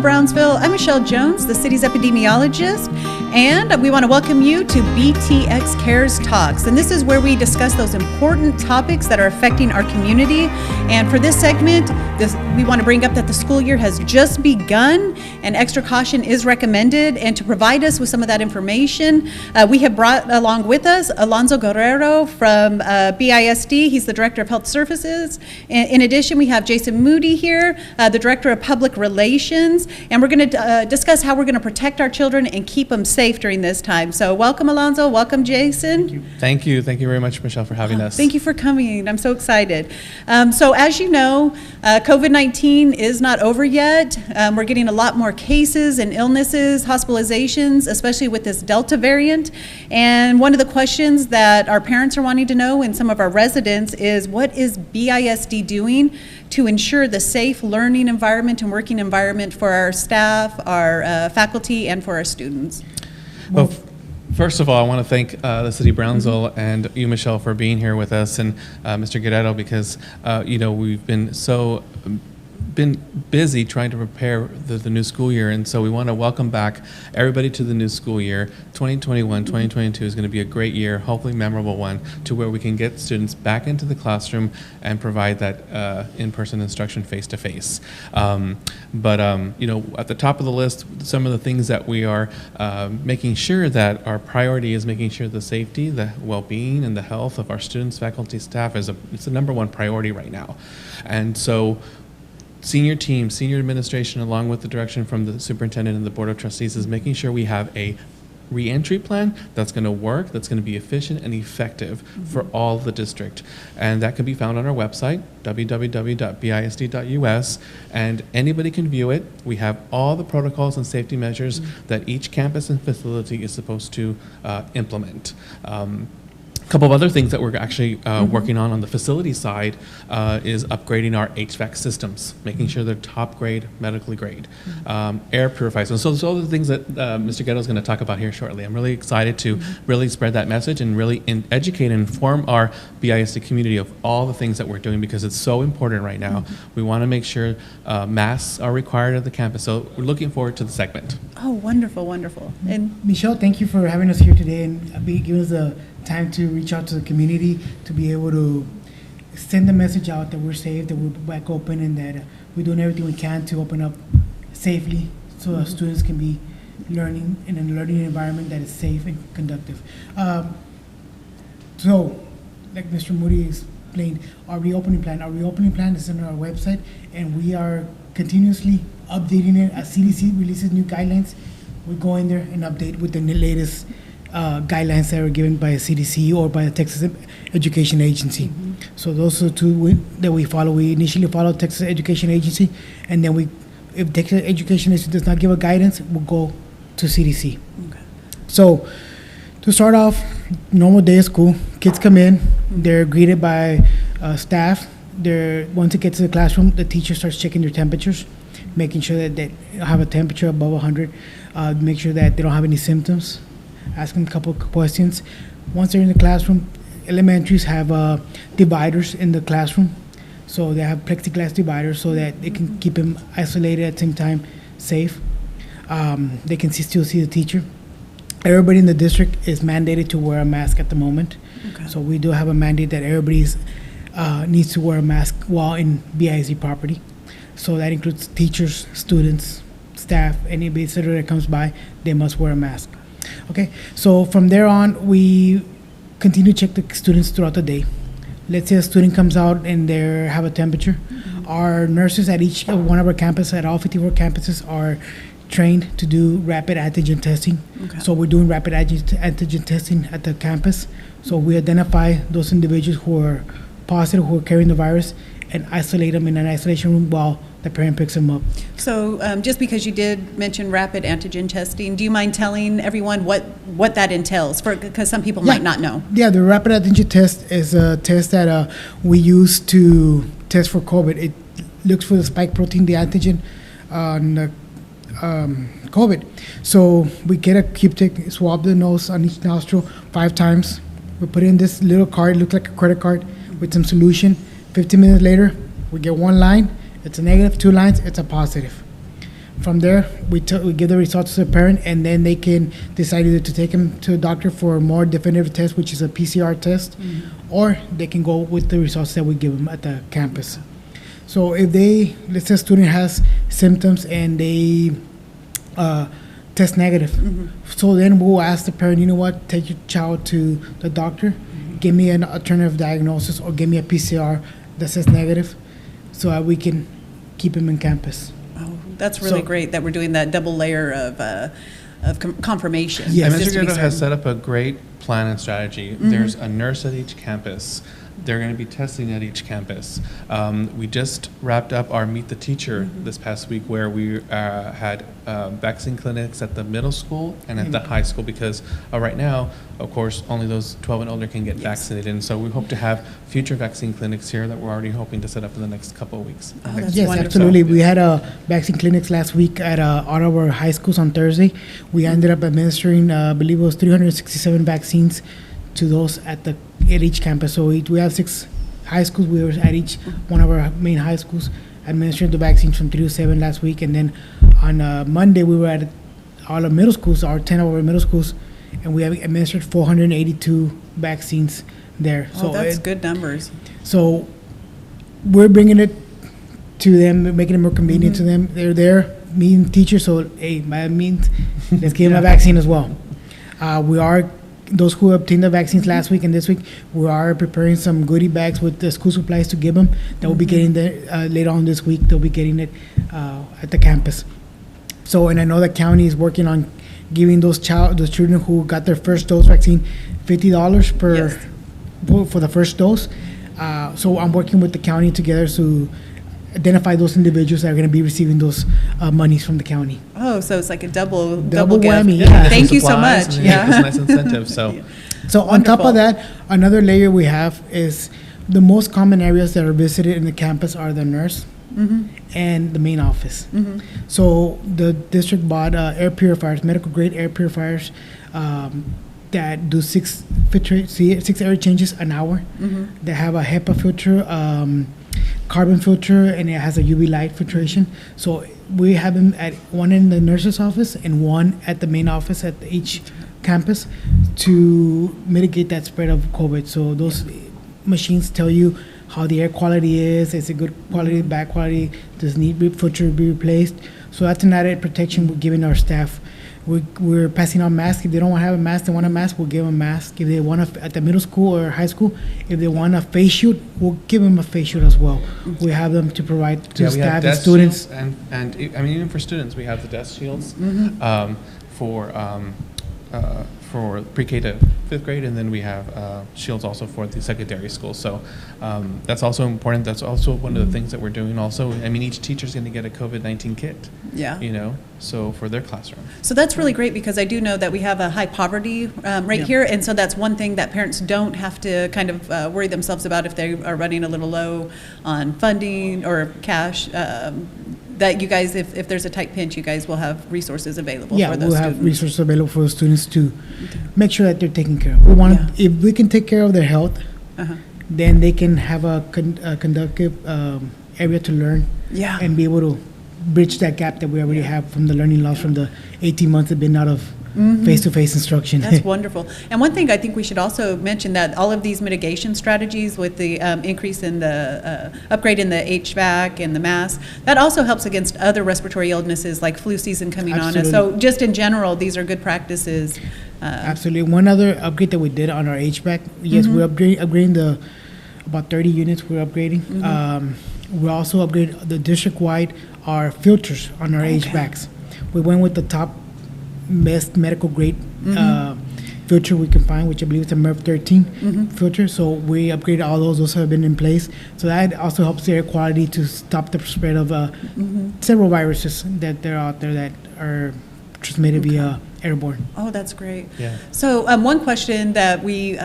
Brownsville. I'm Michelle Jones, the city's epidemiologist, and we want to welcome you to BTX Cares Talks. And this is where we discuss those important topics that are affecting our community. And for this segment, we want to bring up that the school year has just begun and extra caution is recommended. And to provide us with some of that information, we have brought along with us Alonso Guerrero from BISD. He's the Director of Health Services. In addition, we have Jason Moody here, the Director of Public Relations, and we're going to discuss how we're going to protect our children and keep them safe during this time. So welcome, Alonso. Welcome, Jason. Thank you very much, Michelle, for having us. Thank you for coming. I'm so excited. So as you know, COVID-19 is not over yet. We're getting a lot more cases and illnesses, hospitalizations, especially with this Delta variant. And one of the questions that our parents are wanting to know and some of our residents is, what is BISD doing to ensure the safe learning environment and working environment for our staff, our faculty, and for our students? Well, first of all, I want to thank the City of Brownsville and you, Michelle, for being here with us, and Mr. Guerrero, because we've been busy trying to prepare the new school year, and so we want to welcome back everybody to the new school year. 2021-2022 is going to be a great year, hopefully memorable one, to where we can get students back into the classroom and provide that in-person instruction face-to-face. But at the top of the list, some of the things that we are making sure that our priority is making sure the safety, the well-being, and the health of our students, faculty, staff it's the number one priority right now. And so senior team, senior administration, along with the direction from the superintendent and the board of trustees, is making sure we have a re-entry plan that's going to work, that's going to be efficient and effective for all the district. And that can be found on our website, www.bisd.us, and anybody can view it. We have all the protocols and safety measures that each campus and facility is supposed to implement. A couple of other things that we're actually working on the facility side is upgrading our HVAC systems, making sure they're top grade, medically grade, air purifiers. And so those are the things that Mr. Guerrero is going to talk about here shortly. I'm really excited to really spread that message and really educate and inform our BISD community of all the things that we're doing, because it's so important right now. We want to make sure masks are required at the campus. So we're looking forward to the segment. Oh, wonderful, wonderful. And Michelle, thank you for having us here today and giving us the time to reach out to the community, to be able to send the message out that we're safe, that we're back open, and that we're doing everything we can to open up safely so our students can be learning in a learning environment that is safe and conductive. So, like Mr. Moody explained, our reopening plan is on our website, and we are continuously updating it. As CDC releases new guidelines, we go in there and update with the latest guidelines that are given by CDC or by the Texas Education Agency. So those are two that we follow. We initially follow Texas Education Agency, and then if Texas Education Agency does not give a guidance, we'll go to CDC. Okay. So to start off, normal day of school, kids come in, they're greeted by staff. Once it gets to the classroom, the teacher starts checking their temperatures, making sure that they have a temperature above 100, make sure that they don't have any symptoms. Ask them a couple of questions. Once they're in the classroom, elementaries have dividers in the classroom. So they have plexiglass dividers so that they can keep them isolated at the same time, safe. They can still see the teacher. Everybody in the district is mandated to wear a mask at the moment. Okay. So we do have a mandate that everybody needs to wear a mask while in BISD property. So that includes teachers, students, staff, any visitor that comes by, they must wear a mask. Okay, so from there on, we continue to check the students throughout the day. Let's say a student comes out and they have a temperature. Our nurses at each one of our campuses, at all 54 campuses, are trained to do rapid antigen testing. Okay. So we're doing rapid antigen testing at the campus. So we identify those individuals who are positive, who are carrying the virus, and isolate them in an isolation room while the parent picks them up. So just because you did mention rapid antigen testing, do you mind telling everyone what that entails? Because some people might not know. Yeah, the rapid antigen test is a test that we use to test for COVID. It looks for the spike protein, the antigen on the COVID. So we get a Q-tip, swab the nose on each nostril 5 times. We put in this little card, looks like a credit card, with some solution. 15 minutes later, we get 1 line. It's a negative. 2 lines, it's a positive. From there, we give the results to the parent, and then they can decide either to take them to a doctor for a more definitive test, which is a PCR test, or they can go with the results that we give them at the campus. So if let's say a student has symptoms and they test negative, so then we'll ask the parent, you know what, take your child to the doctor, give me an alternative diagnosis, or give me a PCR that says negative, so that we can keep him in campus. Oh, that's really So- great that we're doing that double layer of confirmation. Yes. And just Mr. to be Guerrero has certain. set up a great plan and strategy. There's a nurse at each campus. They're going to be testing at each campus. We just wrapped up our Meet the Teacher this past week, where we had vaccine clinics at the middle school and at the high school, because right now, of course, only those 12 and older can get vaccinated. And so we hope to have future vaccine clinics here that we're already hoping to set up in the next couple of weeks. Oh, that's Yes, wonderful. absolutely. We had vaccine clinics last week at all of our high schools on Thursday. We ended up administering, I believe it was 367 vaccines to those at each campus. So we have 6 high schools. We were at each one of our main high schools administering the vaccines from 3 to 7 last week. And then on Monday, we were at all our middle schools, 10 of our middle schools, and we have administered 482 vaccines there. Oh, that's good numbers. So we're bringing it to them, making it more convenient to them. They're there, meeting teachers, so hey, that means let's give them a vaccine as well. We are, those who obtained the vaccines last week and this week, we are preparing some goodie bags with the school supplies to give them. That will be getting there later on this week. They'll be getting it at the campus. So, and I know the county is working on giving those children who got their first dose vaccine $50 per Yes. for the first dose. So I'm working with the county together to identify those individuals that are going to be receiving those monies from the county. Oh, so it's like a double Double gift. whammy, yeah. Thank you so Supplies, much. and then Yeah. It's a nice incentive. So So on top Wonderful. of that, another layer we have is the most common areas that are visited in the campus are the nurse and the main office. So the district bought air purifiers, medical grade air purifiers, that do 6 air changes an hour. They have a HEPA filter, carbon filter, and it has a UV light filtration. So we have them at one in the nurse's office and one at the main office at each campus to mitigate that spread of COVID. So those machines tell you how the air quality is it good quality, bad quality, does need filter be replaced. So that's an added protection we're giving our staff. We're passing out masks. If they don't want to have a mask, they want a mask, we'll give them a mask. If they want at the middle school or high school, if they want a face shield, we'll give them a face shield as well. We have them to provide to yeah, we have staff and desk students. shields and I mean, even for students, we have the desk shields for pre-K to 5th grade, and then we have shields also for the secondary school. So that's also important. That's also one of the things that we're doing also. I mean, each teacher's going to get a COVID-19 kit. Yeah. You know, so for their classroom. So that's really great, because I do know that we have a high poverty rate here, and so that's one thing that parents don't have to kind of worry themselves about if they are running a little low on funding or cash. That you guys, if there's a tight pinch, you guys will have resources available Yeah, for those we'll have students. resources available for the students to make sure that they're taken care of. We want if we can take care of their health, then they can have a conducive area to learn Yeah. and be able to bridge that gap that we already have from the learning loss from the 18 months they've been out of face-to-face instruction. That's wonderful. And one thing I think we should also mention, that all of these mitigation strategies with the increase in the upgrade in the HVAC and the masks, that also helps against other respiratory illnesses like flu season coming on us. So just in general, these are good practices. Absolutely. One other upgrade that we did on our HVAC, yes, we're upgrading about 30 units we're upgrading. We also upgraded the district-wide our filters on our HVACs. We went with the top best medical grade filter we can find, which I believe is a MERV 13 filter. So we upgraded all those. Those have been in place. So that also helps the air quality to stop the spread of several viruses that are out there that are transmitted via airborne. Oh, that's great. Yeah. So one question that we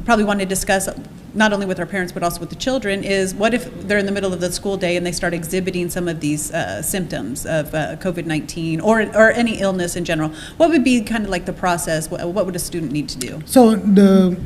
probably want to discuss, not only with our parents but also with the children, is what if they're in the middle of the school day and they start exhibiting some of these symptoms of COVID-19 or any illness in general? What would be kind of like the process? What would a student need to do? So the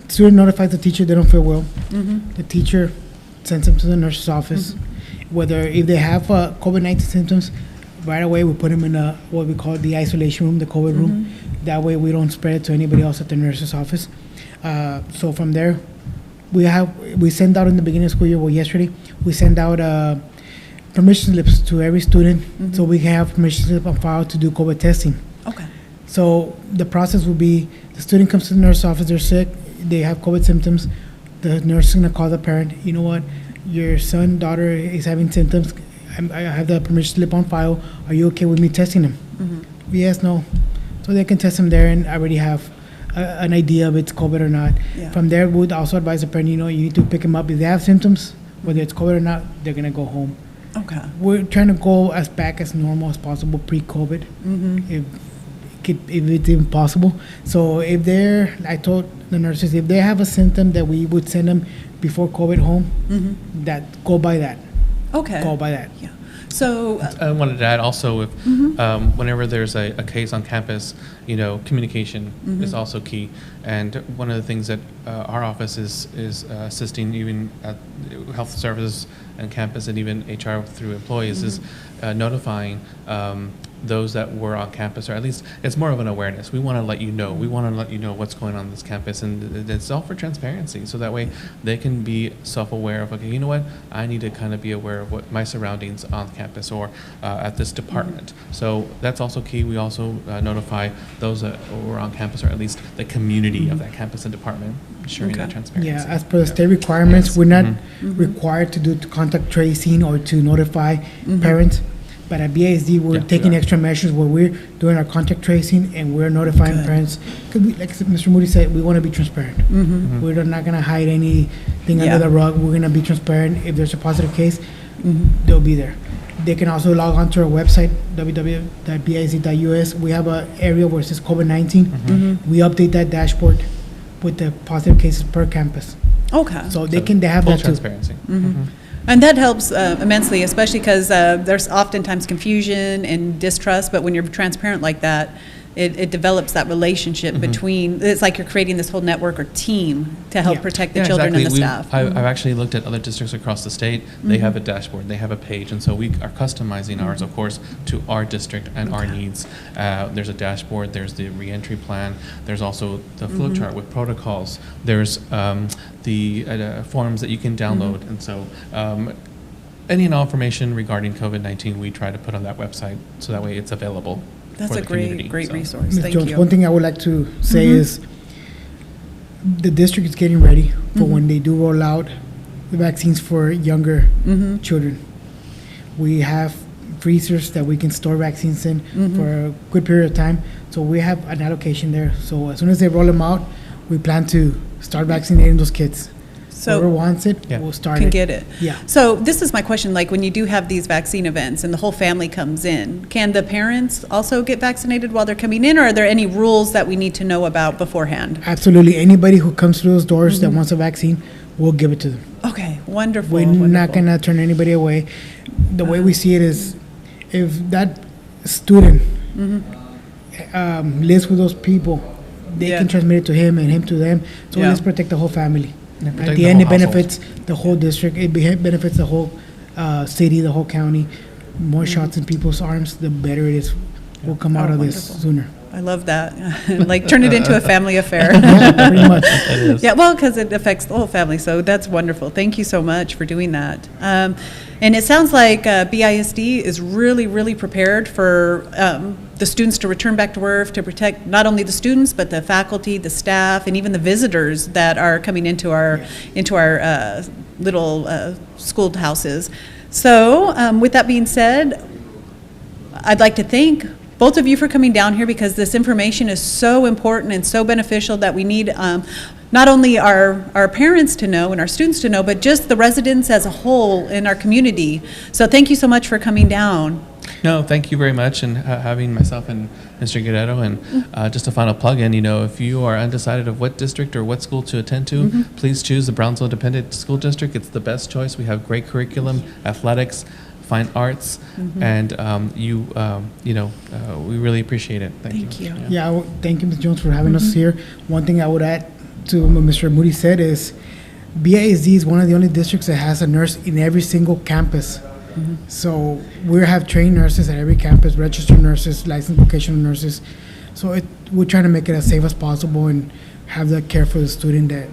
student notifies the teacher they don't feel well. The teacher sends them to the nurse's office. Whether if they have COVID-19 symptoms, right away we put them in what we call the isolation room, the COVID room. That way we don't spread it to anybody else at the nurse's office. So from there, we send out in the beginning of school year, well, yesterday, we send out permission slips to every student, so we can have permission slip on file to do COVID testing. Okay. So the process would be, the student comes to the nurse's office, they're sick, they have COVID symptoms, the nurse is gonna call the parent, you know what, your son, daughter is having symptoms, I have the permission slip on file, are you okay with me testing him? Yes, no. So they can test him there and already have an idea if it's COVID or not. Yeah. From there, we would also advise the parent, you know, you need to pick him up. If they have symptoms, whether it's COVID or not, they're gonna go home. Okay. We're trying to go as back as normal as possible pre-COVID, if it's even possible. So if I told the nurses, if they have a symptom that we would send them before COVID home, go by that. Okay. Go by that. Yeah. So, I wanted to add also, if whenever there's a case on campus, you know, communication is also key. And one of the things that our office is assisting even at health services and campus and even HR through employees is notifying those that were on campus, or at least it's more of an awareness. We want to let you know. We want to let you know what's going on this campus, and it's all for transparency. So that way they can be self-aware of, okay, you know what, I need to kind of be aware of what my surroundings on campus or at this department. So that's also key. We also notify those that were on campus, or at least the community of that campus and department, ensuring that transparency. Yeah, as per the state requirements, we're not required to do contact tracing or to notify parents. But at BISD, we're taking extra measures where we're doing our contact tracing and we're notifying parents. Because like Mr. Moody said, we want to be transparent. We're not going to hide anything under the rug. We're going to be transparent. If there's a positive case, they'll be there. They can also log on to our website, www.bisd.us. We have an area where it says COVID-19. We update that dashboard with the positive cases per campus. okay. So they have Full that too. transparency. And that helps immensely, especially because there's oftentimes confusion and distrust, but when you're transparent like that, it develops that relationship between, it's like you're creating this whole network or team to help protect the children and the staff. I've actually looked at other districts across the state. They have a dashboard, they have a page, and so we are customizing ours, of course, to our district and our needs. There's a dashboard, there's the reentry plan, there's also the flow chart with protocols, there's the forms that you can download, and so any and all information regarding COVID-19 we try to put on that website, so that way it's available. That's for a the community, great so. resource. Ms. Thank Jones, you. one thing I would like to say is the district is getting ready for when they do roll out the vaccines for younger children. We have freezers that we can store vaccines in for a good period of time. So we have an allocation there. So as soon as they roll them out, we plan to start vaccinating those kids. Whoever So wants it, Yeah. we'll start can it. get it. Yeah. So this is my question, like when you do have these vaccine events and the whole family comes in, can the parents also get vaccinated while they're coming in, or are there any rules that we need to know about beforehand? Absolutely. Anybody who comes through those doors that wants a vaccine, we'll give it to them. Okay, wonderful. We're not wonderful. going to turn anybody away. The way we see it is, if that student lives with those people, they Yeah. can transmit it to him and him to them. So Yeah. let's protect the whole family. At protect the the end, it whole household. benefits the whole district. It benefits the whole city, the whole county. More shots in people's arms, the better it is. We'll come out Oh, of this wonderful. sooner. I love that. Like turn it into a family affair. Yeah, pretty much. It is. Yeah, well, because it affects the whole family, so that's wonderful. Thank you so much for doing that. And it sounds like BISD is really, really prepared for the students to return back to work, to protect not only the students, but the faculty, the staff, and even the visitors that are coming into our little schoolhouses. So with that being said, I'd like to thank both of you for coming down here, because this information is so important and so beneficial that we need not only our parents to know and our students to know, but just the residents as a whole in our community. So thank you so much for coming down. No, thank you very much, and having myself and Mr. Guerrero. And just a final plug-in, you know, if you are undecided of what district or what school to attend to, please choose the Brownsville Independent School District. It's the best choice. We have great curriculum, athletics, fine arts, and we really appreciate it. Thank you. Yeah, thank you, Ms. Jones, for having us here. One thing I would add to what Mr. Moody said is BISD is one of the only districts that has a nurse in every single campus. So we have trained nurses at every campus, registered nurses, licensed vocational nurses. So we're trying to make it as safe as possible and have the care for the student that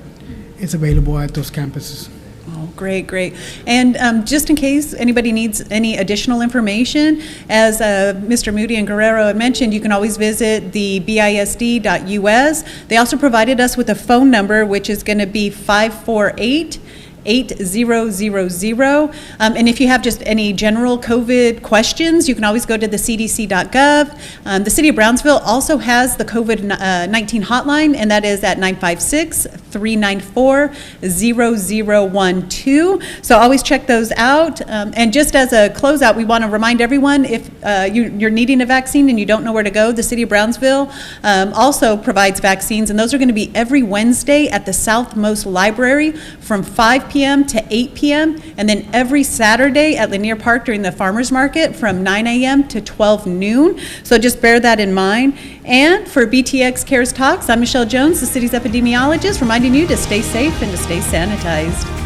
is available at those campuses. Oh, great, great. And just in case anybody needs any additional information, as Mr. Moody and Guerrero had mentioned, you can always visit the bisd.us. They also provided us with a phone number, which is going to be 548-8000. And if you have just any general COVID questions, you can always go to the cdc.gov. The City of Brownsville also has the COVID-19 hotline, and that is at 956-394-0012. So always check those out. And just as a closeout, we want to remind everyone, if you're needing a vaccine and you don't know where to go, the City of Brownsville also provides vaccines, and those are going to be every Wednesday at the Southmost Library from 5 p.m. to 8 p.m. and then every Saturday at Lanier Park during the farmers market from 9 a.m. to 12 noon. So just bear that in mind. And for BTX Cares Talks, I'm Michelle Jones, the city's epidemiologist, reminding you to stay safe and to stay sanitized.